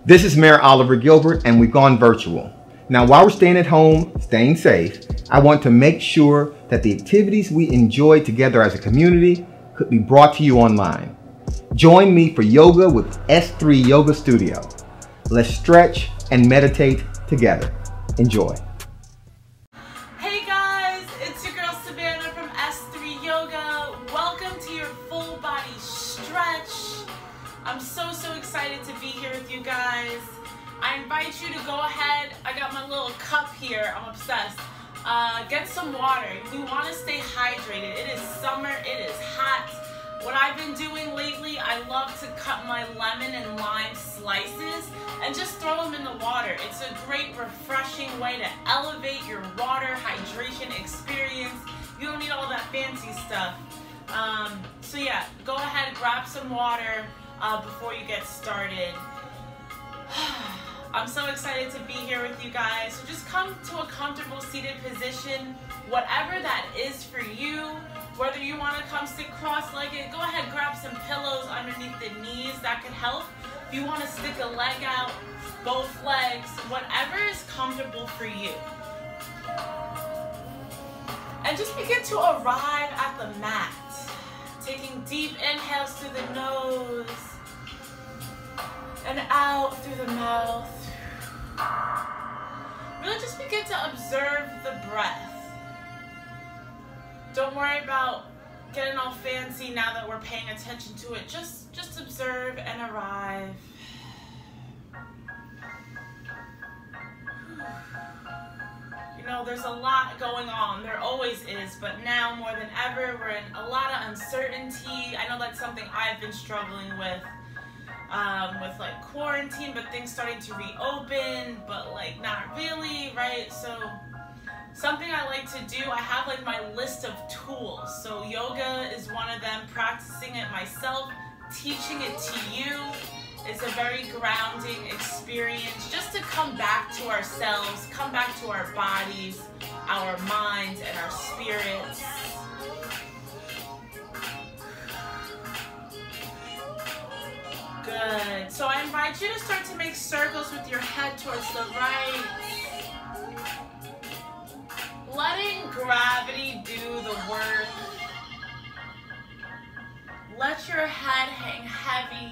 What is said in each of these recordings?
This is Mayor Oliver Gilbert, and we've gone virtual. Now, while we're staying at home, staying safe, I want to make sure that the activities we enjoy together as a community could be brought to you online. Join me for yoga with S3 Yoga Studio. Let's stretch and meditate together. Enjoy. Hey guys, it's your girl Savannah from S3 Yoga. Welcome to your full body stretch. I'm so excited to be here with you guys. I invite you to go ahead. I got my little cup here. I'm obsessed. Get some water. We want to stay hydrated. It is summer. It is hot. What I've been doing lately, I love to cut my lemon and lime slices and just throw them in the water. It's a great, refreshing way to elevate your water hydration experience. You don't need all that fancy stuff. So yeah, go ahead, grab some water before you get started. I'm so excited to be here with you guys. So just come to a comfortable seated position, whatever that is for you. Whether you want to come sit cross-legged, go ahead, grab some pillows underneath the knees. That can help. If you want to stick a leg out, both legs, whatever is comfortable for you. And just begin to arrive at the mat. Taking deep inhales through the nose and out through the mouth. Really just begin to observe the breath. Don't worry about getting all fancy now that we're paying attention to it. Just observe and arrive. You know, there's a lot going on. There always is, but now more than ever, we're in a lot of uncertainty. I know that's something I've been struggling with like quarantine, but things starting to reopen, but like not really, right? So something I like to do, I have like my list of tools. So yoga is one of them, practicing it myself, teaching it to you. It's a very grounding experience just to come back to ourselves, come back to our bodies, our minds, and our spirits. Good. So I invite you to start to make circles with your head towards the right. Letting gravity do the work. Let your head hang heavy.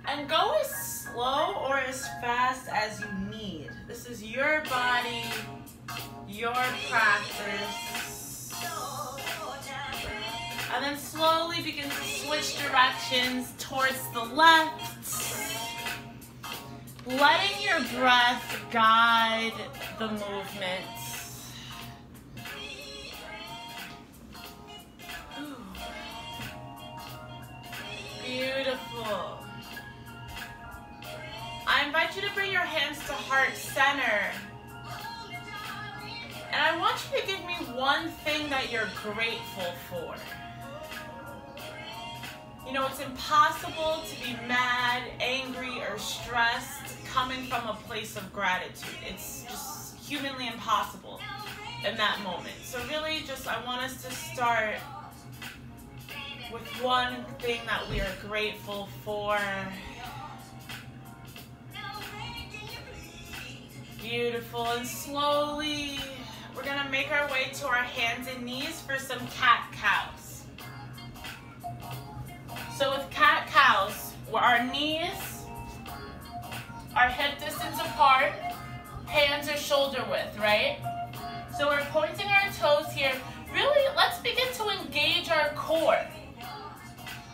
And go as slow or as fast as you need. This is your body, your practice. And then slowly begin to switch directions towards the left. Letting your breath guide the movement. Beautiful. I invite you to bring your hands to heart center. And I want you to give me one thing that you're grateful for. You know, it's impossible to be mad, angry, or stressed coming from a place of gratitude. It's just humanly impossible in that moment. So really just, I want us to start with one thing that we are grateful for. Beautiful. And slowly, we're going to make our way to our hands and knees for some cat-cows. So with cat-cows, where our knees are hip distance apart, hands are shoulder width, right? So we're pointing our toes here. Really, let's begin to engage our core.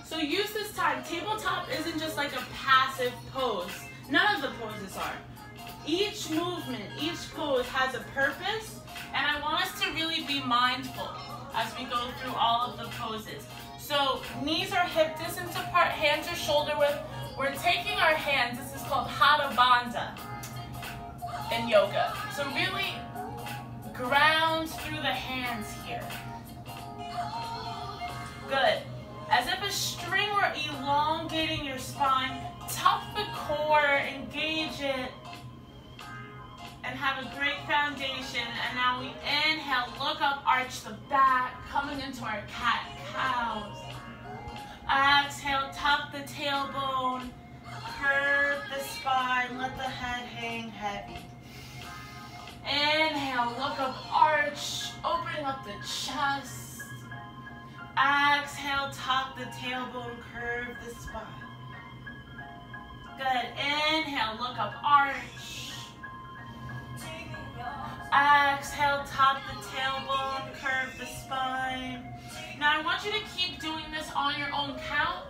So use this time. Tabletop isn't just like a passive pose. None of the poses are. Each movement, each pose has a purpose, and I want us to really be mindful as we go through all of the poses. So knees are hip distance apart, hands are shoulder width. We're taking our hands, this is called Hatha Bandha in yoga. So really ground through the hands here. Good. As if a string were elongating your spine, tuck the core, engage it, and have a great foundation. And now we inhale, look up, arch the back, coming into our cat-cows. Exhale, tuck the tailbone, curve let the head hang heavy. Inhale, look up, arch, opening up the chest. Exhale, tuck the tailbone, curve the spine. Good. Inhale, look up, arch. Exhale, tuck the tailbone, curve the spine. Now I want you to keep doing this on your own count.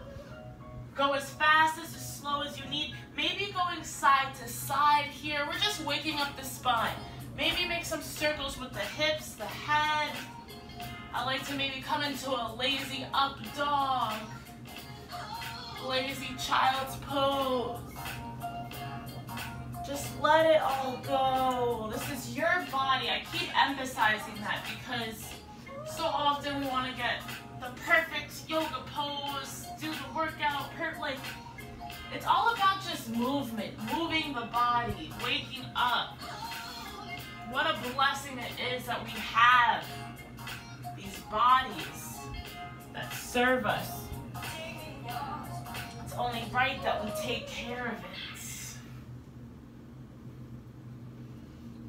Go as fast as slow as you need. Maybe going side to side here. We're just waking up the spine. Maybe make some circles with the hips, the head. I like to maybe come into a lazy up dog. Lazy child's pose. Just let it all go. This is your body. I keep emphasizing that because so often we want to get the perfect yoga pose, do the workout, like it's all about just movement, moving the body, waking up. What a blessing it is that we have these bodies that serve us. It's only right that we take care of it.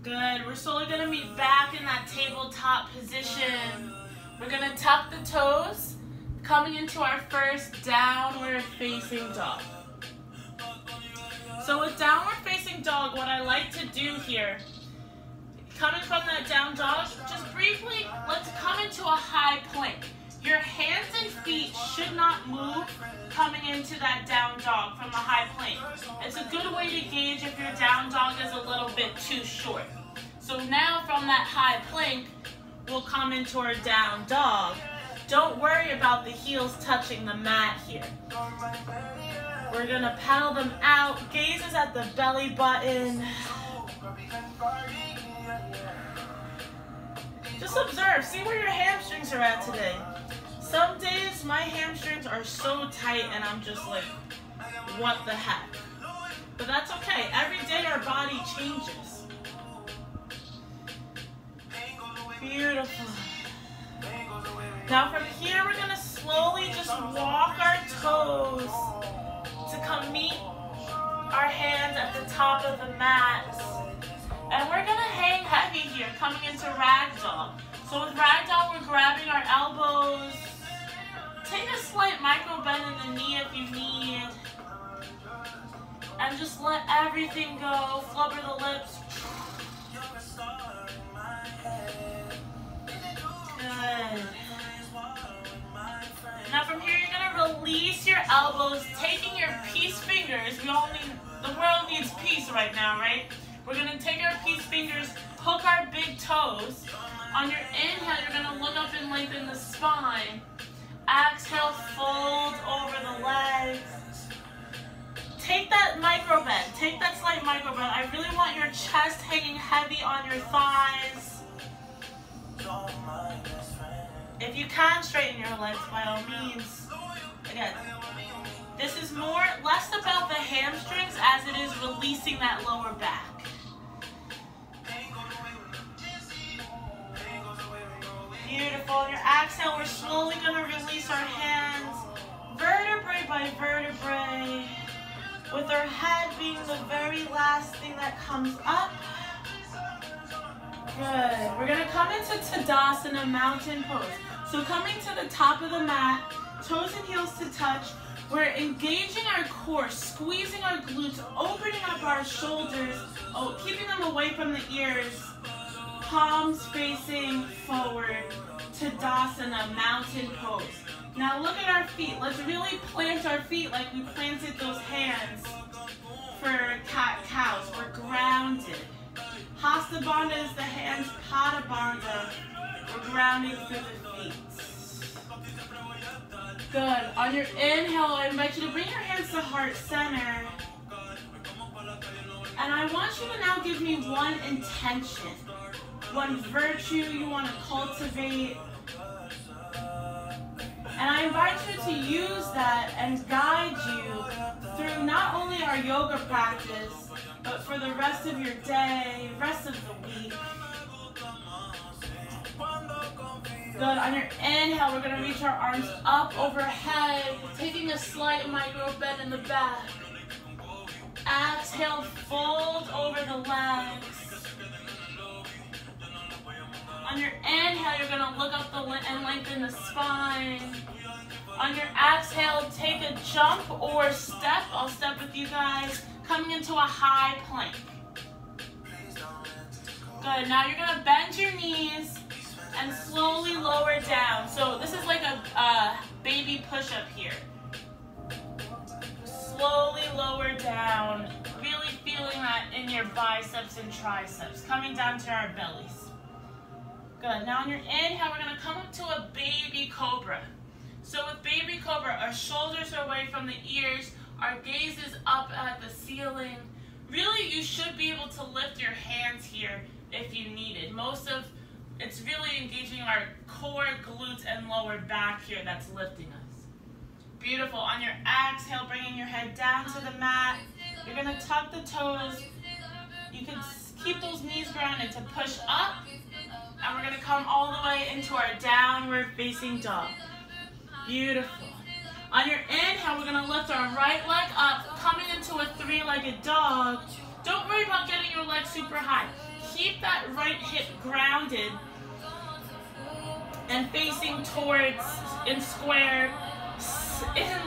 Good. We're slowly going to meet back in that tabletop position. We're going to tuck the toes, coming into our first downward facing dog. So with downward facing dog, what I like to do here, coming from that down dog, just briefly, let's come into a high plank. Your hands and feet should not move coming into that down dog from the high plank. It's a good way to gauge if your down dog is a little bit too short. So now from that high plank, we'll come into our down dog. Don't worry about the heels touching the mat here. We're gonna pedal them out, gazes at the belly button. Just observe, see where your hamstrings are at today. Some days my hamstrings are so tight and I'm just like, what the heck? But that's okay, every day our body changes. Beautiful. Now from here we're gonna slowly just walk our toes to come meet our hands at the top of the mat. And we're gonna hang heavy here, coming into ragdoll. So with ragdoll, we're grabbing our elbows. Take a slight micro bend in the knee if you need. And just let everything go. Flubber the lips. Good. Now from here, you're gonna release your elbows, taking your peace fingers. The world needs peace right now, right? We're gonna take our peace fingers, hook our big toes. On your inhale, you're gonna look up and lengthen the spine. Exhale, fold over the legs. Take that micro bend, take that slight micro bend. I really want your chest hanging heavy on your thighs. If you can straighten your legs, by all means. Again, this is less about the hamstrings as it is releasing that lower back. Beautiful. On your exhale, we're slowly going to release our hands, vertebrae by vertebrae, with our head being the very last thing that comes up. Good. We're going to come into Tadasana, mountain pose. So coming to the top of the mat, toes and heels to touch, we're engaging our core, squeezing our glutes, opening up our shoulders, keeping them away from the ears, palms facing forward, Tadasana, mountain pose. Now look at our feet. Let's really plant our feet like we planted those hands for cat-cows. We're grounded. Hasta Bandha is the hands, Pada Bandha. We're grounding through the feet. Good. On your inhale, I invite you to bring your hands to heart center. And I want you to now give me one intention, one virtue you want to cultivate. And I invite you to use that and guide you through not only our yoga practice, but for the rest of your day, rest of the week. Good. On your inhale, we're going to reach our arms up overhead, taking a slight micro bend in the back. Exhale, fold over the legs. On your inhale, you're gonna look up and lengthen the spine. On your exhale, take a jump or step. I'll step with you guys. Coming into a high plank. Good, now you're gonna bend your knees and slowly lower down. So this is like a baby push-up here. Slowly lower down, really feeling that in your biceps and triceps, coming down to our bellies. Good, now on your inhale, we're gonna come up to a baby cobra. So with baby cobra, our shoulders are away from the ears, our gaze is up at the ceiling. Really, you should be able to lift your hands here if you needed. It's really engaging our core, glutes, and lower back here that's lifting us. Beautiful. On your exhale, bringing your head down to the mat. You're gonna tuck the toes. You can keep those knees grounded to push up. And we're gonna come all the way into our downward facing dog. Beautiful. On your inhale, we're gonna lift our right leg up, coming into a three-legged dog. Don't worry about getting your legs super high. Keep that right hip grounded and facing towards, in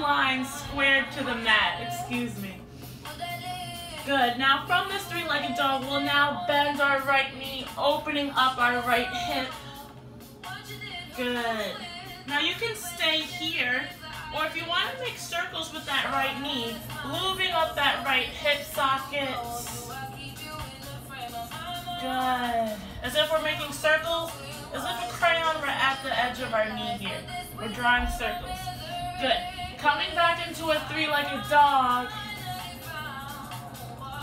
line, squared to the mat, excuse me. Good, now from this three-legged dog, we'll now bend our right knee, opening up our right hip. Good. Now you can stay here, or if you want to make circles with that right knee, moving up that right hip socket. Good. As if we're making circles, as if a crayon were at the edge of our knee here. We're drawing circles. Good. Coming back into a three-legged dog.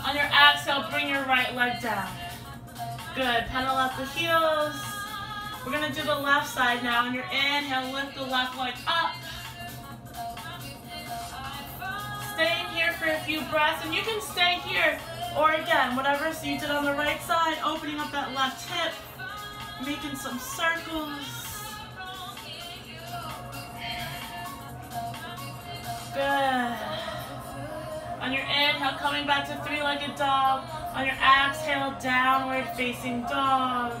On your exhale, bring your right leg down. Good. Pedal up the heels. We're going to do the left side now. On your inhale, lift the left leg up. Staying here for a few breaths, and you can stay here, or again, whatever so you did on the right side, opening up that left hip, making some circles. Good. On your inhale, coming back to three-legged dog. On your exhale, downward facing dog.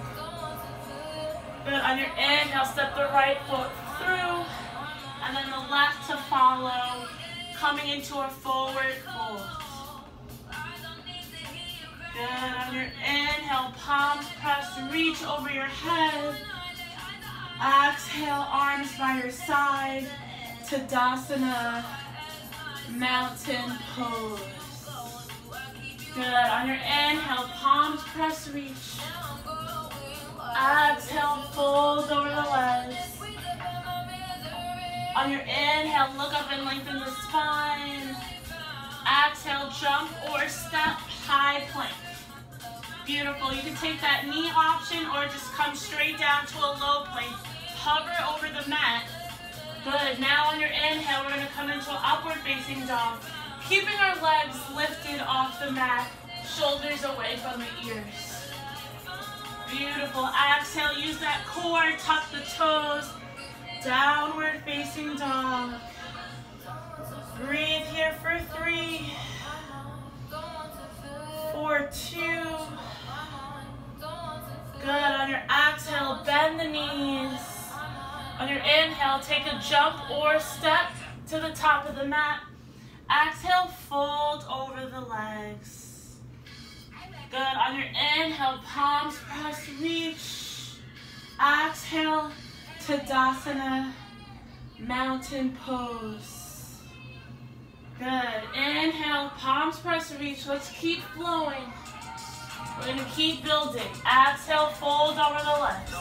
Good. On your inhale, step the right foot through, and then the left to follow, coming into a forward fold. Good. On your inhale, palms pressed, reach over your head. Exhale, arms by your side, Tadasana, mountain pose. Good. On your inhale, palms press, reach. Exhale, fold over the legs. On your inhale, look up and lengthen the spine. Exhale, jump or step, high plank. Beautiful. You can take that knee option or just come straight down to a low plank. Hover over the mat. Good. Now on your inhale, we're going to come into an upward facing dog. Keeping our legs lifted off the mat, shoulders away from the ears. Beautiful. Exhale, use that core, tuck the toes. Downward facing dog. Breathe here for 3, 4, 2. Good. On your exhale, bend the knees. On your inhale, take a jump or step to the top of the mat. Exhale, fold over the legs. Good. On your inhale, palms press, reach. Exhale, Tadasana, mountain pose. Good. Inhale, palms press, reach. Let's keep flowing. We're going to keep building. Exhale, fold over the legs.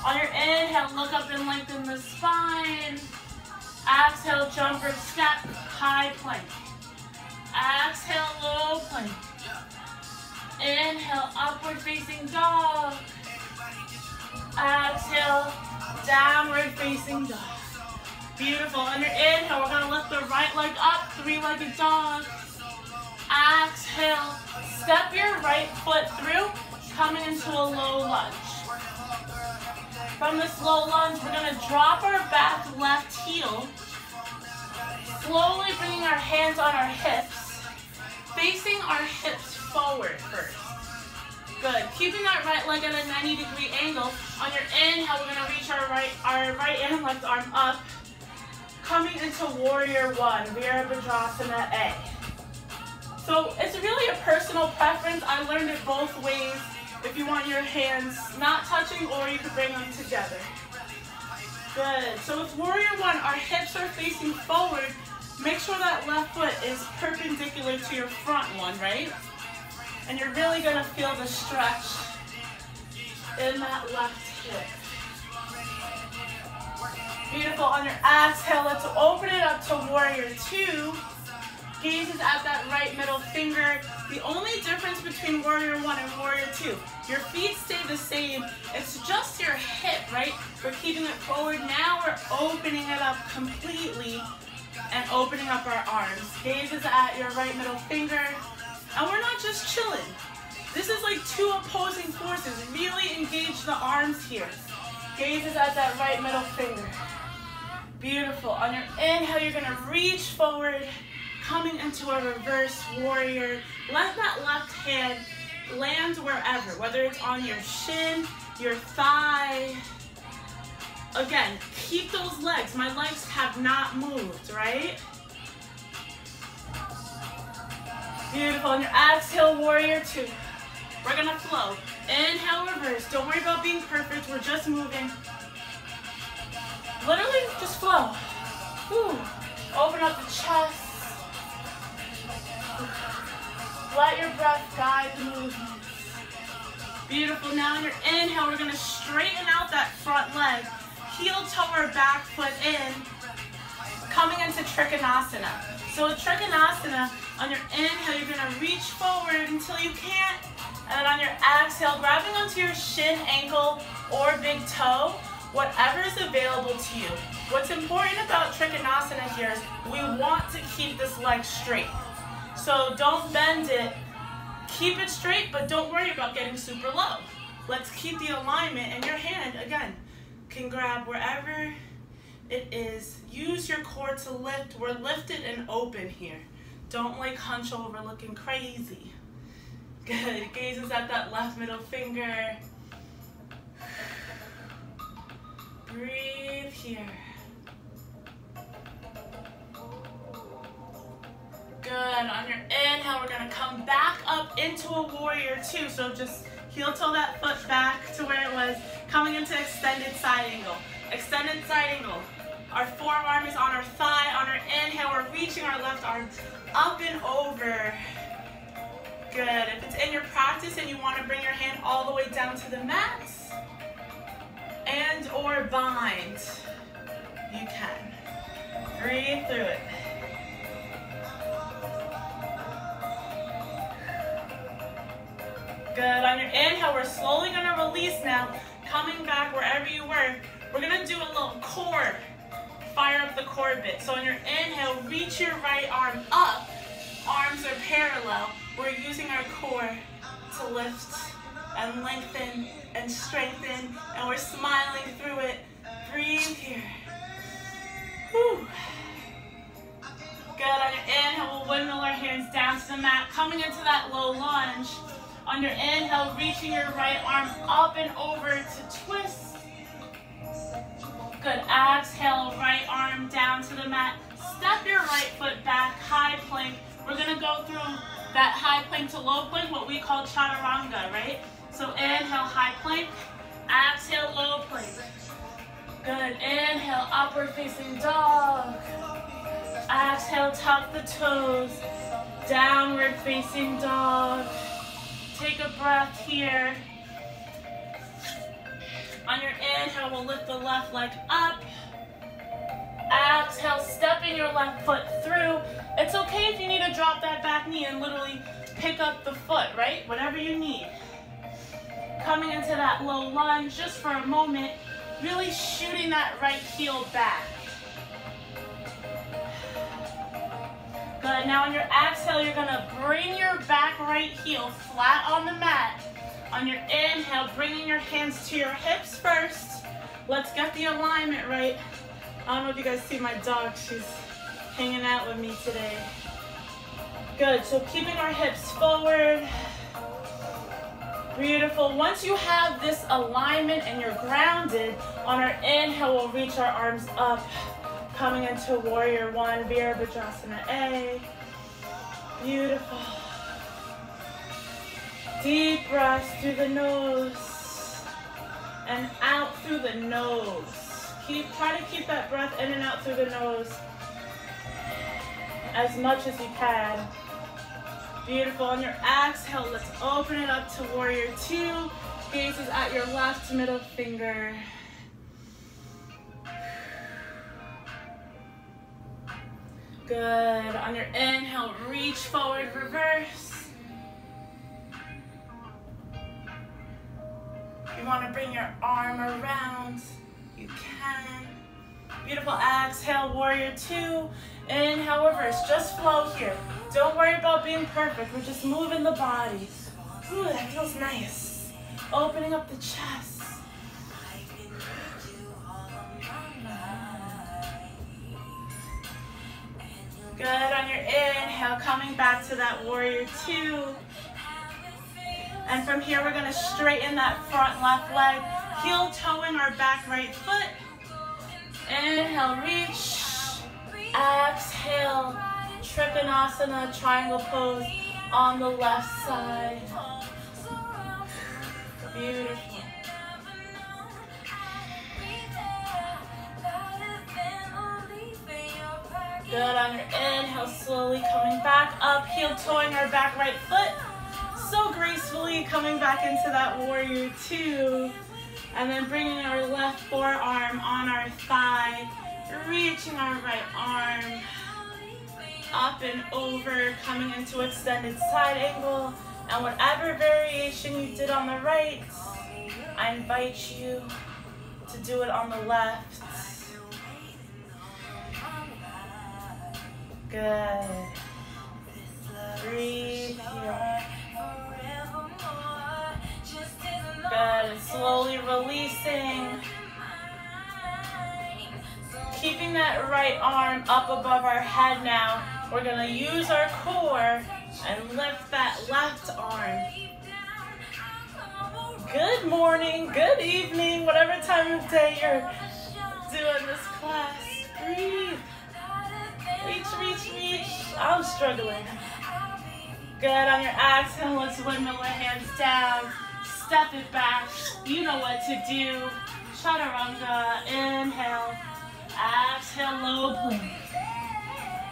On your inhale, look up and lengthen the spine. Exhale, jump or step, high plank. Exhale, low plank. Inhale, upward facing dog. Exhale, downward facing dog. Beautiful. On your inhale, we're going to lift the right leg up, three-legged dog. Exhale, step your right foot through, coming into a low lunge. From this low lunge, we're going to drop our back left heel, slowly bringing our hands on our hips. facing our hips forward first. Good. Keeping that right leg at a 90-degree angle. On your inhale, we're gonna reach our right and left arm up. Coming into Warrior One, Virabhadrasana A. So it's really a personal preference. I learned it both ways. If you want your hands not touching, or you can bring them together. Good. So with Warrior One, our hips are facing forward. Make sure that left foot is perpendicular to your front one, right? And you're really gonna feel the stretch in that left hip. Beautiful. On your exhale, let's open it up to Warrior Two. Gaze is at that right middle finger. The only difference between Warrior One and Warrior Two, your feet stay the same. It's just your hip, right? We're keeping it forward. Now we're opening it up completely and opening up our arms. Gaze is at your right middle finger. And we're not just chilling. This is like two opposing forces. Really engage the arms here. Gaze is at that right middle finger. Beautiful. On your inhale, you're gonna reach forward, coming into a reverse warrior. Let that left hand land wherever, whether it's on your shin, your thigh. Again, keep those legs. My legs have not moved, right? Beautiful. On your exhale, Warrior Two. We're gonna flow. Inhale, reverse. Don't worry about being perfect. We're just moving. Literally, just flow. Whew. Open up the chest. Let your breath guide the movement. Beautiful. Now on your inhale, we're gonna straighten out that front leg. Heel toe or back foot in. Coming into Trikonasana. So with Trikonasana, on your inhale, you're gonna reach forward until you can't. And then on your exhale, grabbing onto your shin, ankle, or big toe, whatever is available to you. What's important about Trikonasana here is we want to keep this leg straight. So don't bend it. Keep it straight, but don't worry about getting super low. Let's keep the alignment, and your hand, again, can grab wherever it is. Use your core to lift. We're lifted and open here. Don't like hunch over looking crazy. Good. Gaze is at that left middle finger. Breathe here. Good. On your inhale, we're going to come back up into a Warrior Two. So just heel toe that foot back to where it was, coming into extended side angle. Extended side angle. Our forearm is on our thigh. On our inhale, we're reaching our left arm up and over. Good. If it's in your practice and you want to bring your hand all the way down to the mat and or bind, you can. Breathe through it. Good. On your inhale, we're slowly going to release now. Coming back wherever you were. We're going to do a little core. Fire up the core a bit. So on your inhale, reach your right arm up. Arms are parallel. We're using our core to lift and lengthen and strengthen. And we're smiling through it. Breathe here. Whew. Good. On your inhale, we'll windmill our hands down to the mat. Coming into that low lunge. On your inhale, reaching your right arm up and over to twist. Good. Exhale, right arm down to the mat. Step your right foot back, high plank. We're going to go through that high plank to low plank, what we call chaturanga, right? So inhale, high plank. Exhale, low plank. Good. Inhale, upward facing dog. Exhale, tuck the toes. Downward facing dog. Take a breath here. On your inhale, we'll lift the left leg up. Exhale, stepping your left foot through. It's okay if you need to drop that back knee and literally pick up the foot, right? Whatever you need. Coming into that low lunge just for a moment, really shooting that right heel back. Good. Now on your exhale, you're going to bring your back right heel flat on the mat. On your inhale, bringing your hands to your hips first. Let's get the alignment right. I don't know if you guys see my dog. She's hanging out with me today. Good, so keeping our hips forward. Beautiful. Once you have this alignment and you're grounded, on our inhale, we'll reach our arms up, coming into Warrior One, Virabhadrasana A. Beautiful. Deep breaths through the nose and out through the nose. Try to keep that breath in and out through the nose as much as you can. Beautiful. On your exhale, let's open it up to Warrior Two. Gazes at your left middle finger. Good. On your inhale, reach forward, reverse. You want to bring your arm around, you can. Beautiful. Exhale, Warrior Two. Inhale, reverse. Just flow here. Don't worry about being perfect. We're just moving the body. Ooh, that feels nice. Opening up the chest. Good. On your inhale, coming back to that Warrior Two. And from here, we're going to straighten that front left leg. Heel toeing our back right foot. Inhale, reach. Exhale, Trikonasana, triangle pose on the left side. Beautiful. Good. On your inhale, slowly coming back up, heel toeing our back right foot. So gracefully coming back into that Warrior Two. And then bringing our left forearm on our thigh, reaching our right arm up and over, coming into extended side angle. And whatever variation you did on the right, I invite you to do it on the left. Good. Breathe here. Good. And slowly releasing. Keeping that right arm up above our head now. We're going to use our core and lift that left arm. Good morning, good evening, whatever time of day you're doing this class. Breathe. Reach, reach, reach. I'm struggling. Good. On your exhale, let's windmill our hands down. Step it back. You know what to do. Chaturanga. Inhale. Exhale, low plank.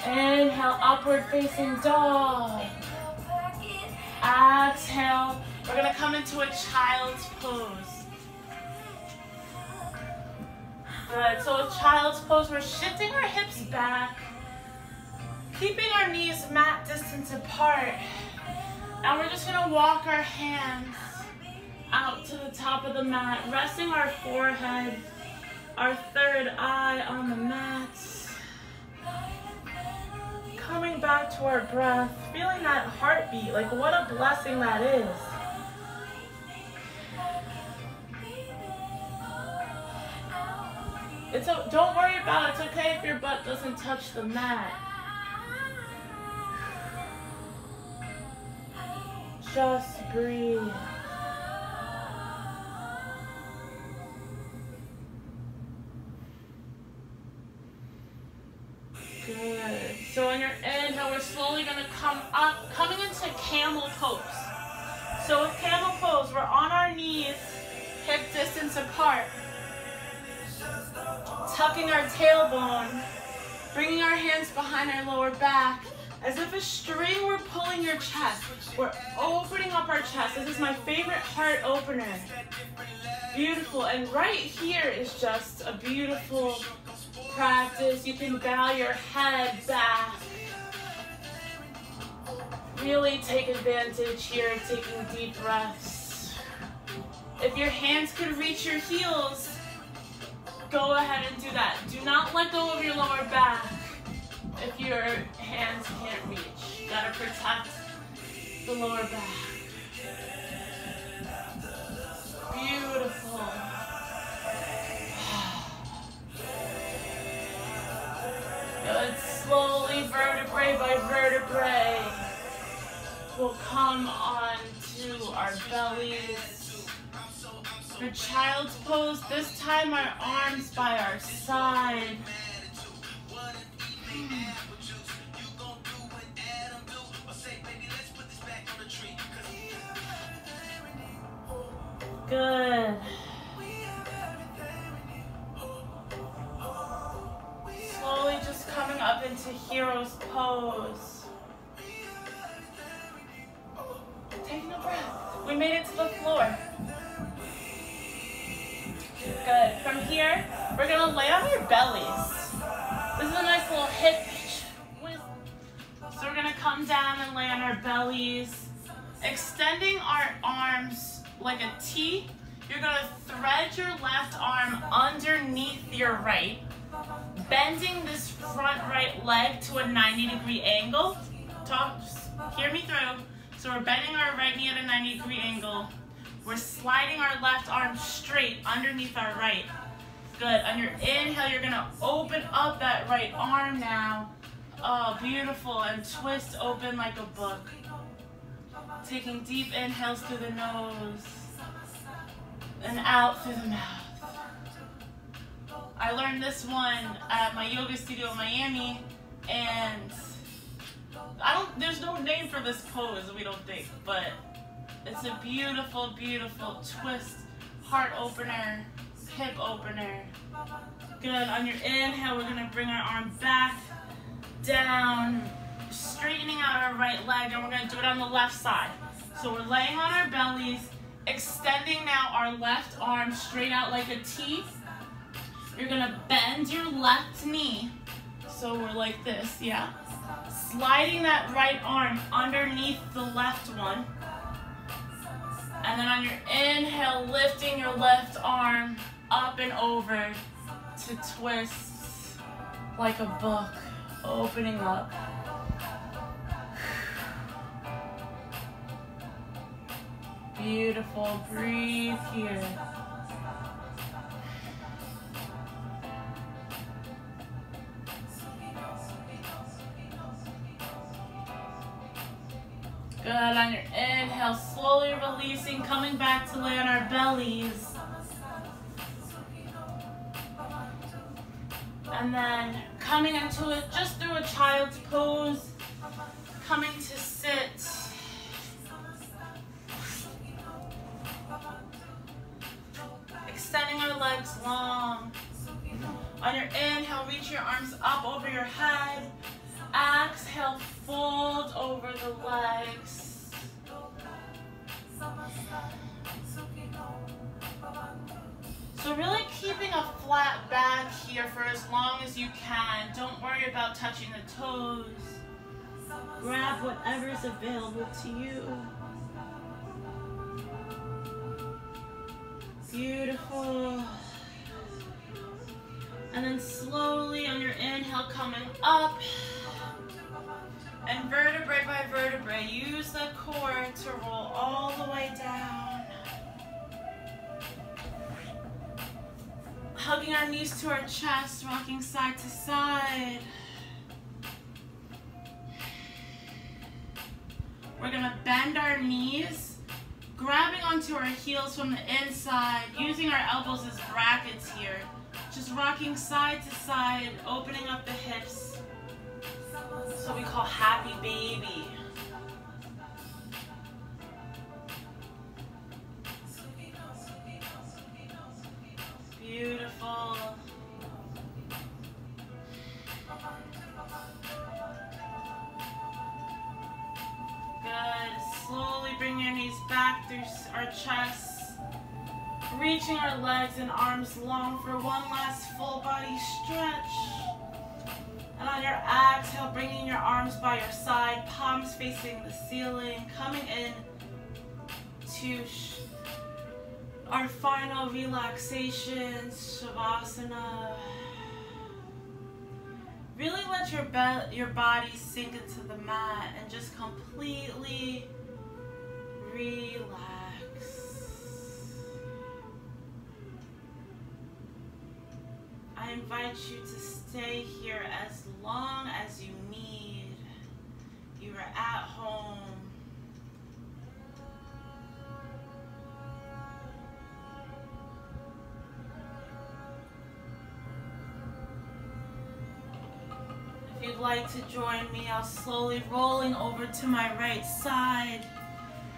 Inhale, upward facing dog. Exhale. We're going to come into a child's pose. Good. So a child's pose, we're shifting our hips back, keeping our knees mat distance apart. And we're just going to walk our hands out to the top of the mat, resting our forehead, our third eye on the mat. Coming back to our breath, feeling that heartbeat, like what a blessing that is. Don't worry about it. It's okay if your butt doesn't touch the mat. Just breathe. Good. So on your inhale, we're slowly going to come up, coming into camel pose. So with camel pose, we're on our knees, hip distance apart. Tucking our tailbone, bringing our hands behind our lower back. As if a string were pulling your chest. We're opening up our chest. This is my favorite heart opener. Beautiful. And right here is just a beautiful practice. You can bow your head back. Really take advantage here, taking deep breaths. If your hands could reach your heels, go ahead and do that. Do not let go of your lower back if your hands can't reach. You gotta protect the lower back. Beautiful. Good. Slowly, vertebrae by vertebrae. We'll come on to our bellies. For child's pose, this time our arms by our side. Good. Slowly just coming up into hero's pose. Taking a breath. We made it to the floor. Good. From here, we're going to lay on our bellies. This is a nice little hip twist. So we're going to come down and lay on our bellies, extending our arms like a T. You're going to thread your left arm underneath your right, bending this front right leg to a 90-degree angle. Just hear me through. So we're bending our right knee at a 90-degree angle. We're sliding our left arm straight underneath our right. Good. On your inhale, you're going to open up that right arm now. Oh, beautiful. And twist open like a book. Taking deep inhales through the nose and out through the mouth. I learned this one at my yoga studio in Miami, and there's no name for this pose, we don't think, but it's a beautiful, beautiful twist, heart opener, hip opener. Good. On your inhale, we're going to bring our arm back, down, straightening out our right leg, and we're going to do it on the left side. So we're laying on our bellies, extending now our left arm straight out like a T. You're going to bend your left knee. So we're like this, yeah. Sliding that right arm underneath the left one. And then on your inhale, lifting your left arm up and over to twist like a book, opening up. Beautiful. Breathe here. Good. On your inhale, slowly releasing, coming back to lay on our bellies. And then coming into it just through a child's pose, coming to sit. Extending our legs long. On your inhale, reach your arms up over your head. Exhale, fold over the legs. So really keeping a flat back here for as long as you can. Don't worry about touching the toes. Grab whatever's available to you. Beautiful. And then slowly on your inhale, coming up. And vertebrae by vertebrae, use the core to roll all the way down. Hugging our knees to our chest, rocking side to side. We're gonna bend our knees, grabbing onto our heels from the inside, using our elbows as brackets here. Just rocking side to side, opening up the hips. That's what we call happy baby. Beautiful. Good. Slowly bring your knees back through our chests. Reaching our legs and arms long for one last full body stretch. And on your exhale, bringing your arms by your side, palms facing the ceiling, coming in to our final relaxation, Shavasana. Really let your body sink into the mat and just completely relax. I invite you to stay here as long as you need. You are at home. you'd like to join me, I'll slowly rolling over to my right side,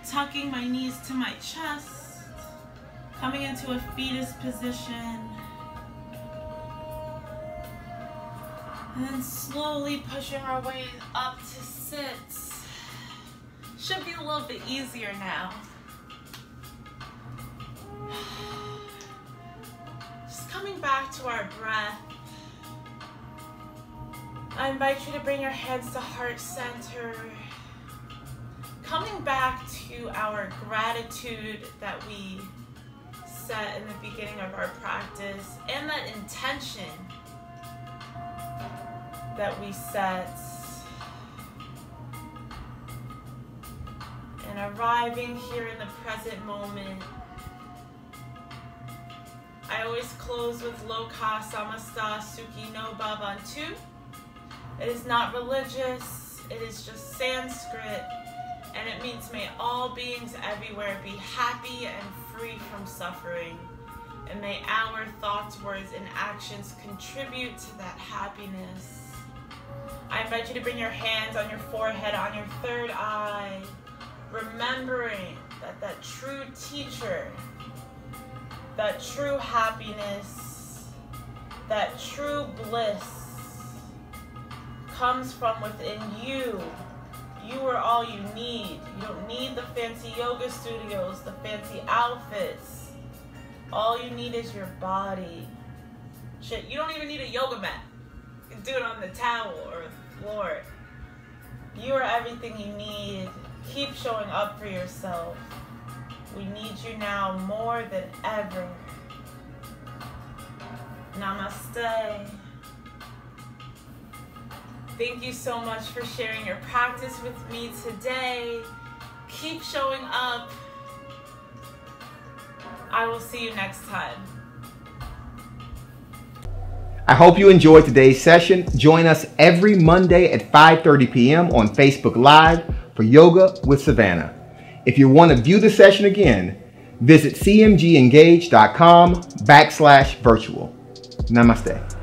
tucking my knees to my chest, coming into a fetus position, and then slowly pushing our way up to sit. Should be a little bit easier now. Just coming back to our breath. I invite you to bring your hands to heart center. Coming back to our gratitude that we set in the beginning of our practice and that intention that we set. And arriving here in the present moment. I always close with Loka Samasta Sukhi no Bhavantu. It is not religious, it is just Sanskrit, and it means may all beings everywhere be happy and free from suffering. And may our thoughts, words, and actions contribute to that happiness. I invite you to bring your hands on your forehead, on your third eye, remembering that that true teacher, that true happiness, that true bliss comes from within you. You are all you need. You don't need the fancy yoga studios, the fancy outfits. All you need is your body. Shit, you don't even need a yoga mat. You can do it on the towel or the floor. You are everything you need. Keep showing up for yourself. We need you now more than ever. Namaste. Thank you so much for sharing your practice with me today. Keep showing up. I will see you next time. I hope you enjoyed today's session. Join us every Monday at 5:30 p.m. on Facebook Live for Yoga with Savannah. If you want to view the session again, visit cmgengage.com/virtual. Namaste.